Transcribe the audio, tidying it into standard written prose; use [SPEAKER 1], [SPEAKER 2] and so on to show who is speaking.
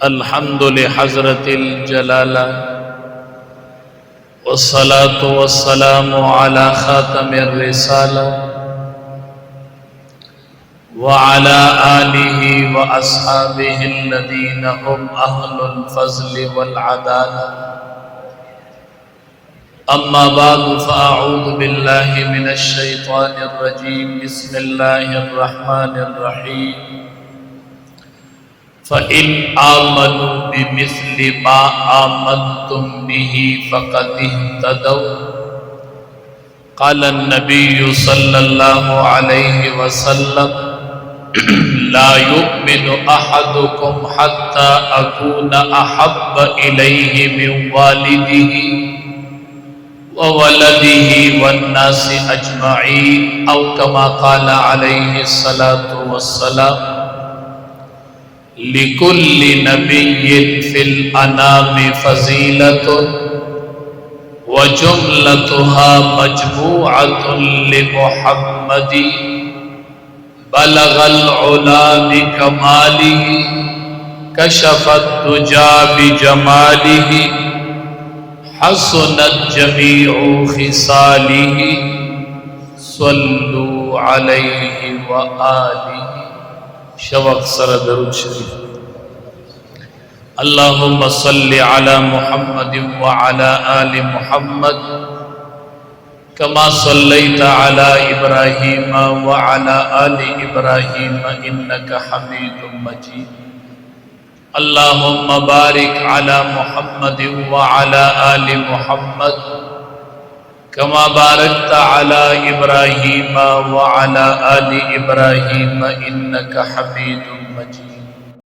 [SPEAKER 1] अल्हम्दुलिल्लाह हज़रतिल जलाला वस्सलातु वस्सलामु अला खातमिर रिसाला व अला आलिहि व अस्हाबिहि अल्लज़ीना हुम अहलुल फ़ज़्लि वल अदाला। अम्मा बादु फ़अऊज़ु बिल्लाहि मिनश शैतानिर रजीम। बिस्मिल्लाहिर रहमानिर रहीम। फ़इन आमनू बिमिस्लि मा आमनतुम बिही फ़क़द इह्तदौ। क़ाल अन्नबिय्यु सल्लल्लाहु अलैहि वसल्लम ला युमिनु अहदुकुम हत्ता अकूना अहब्ब इलैहि मिन वालिदिही व वलदिही वन्नासि अजमईन औ कमा क़ाल अलैहि सलातु वस्सलाम। लिकुल्लि नबिय्यिन फिल अनामि फ़ज़ीलतुन व जुमलतुहा मजमूअतुन लिमुहम्मदी बलगल उला बिकमालिही कशफत दुजा बिजमालिही हसनत जमीउ खिसालिही सल्लु अलैहि व आलिही। शवक़ सर दरूद शरीफ। अल्लाहुम्मा सल्लि अला मुहम्मद व अला आलि मुहम्मद कमा सल्लैता अला इब्राहीम व अला आलि इब्राहीम इन्नका हमीदुम मजीद। अल्लाहुम्मा बारिक अला मुहम्मद व अला आलि मुहम्मद कमा बारकता अला इब्राहीम व अला आलि इब्राहीम इन्नका हमीदुम मजीद।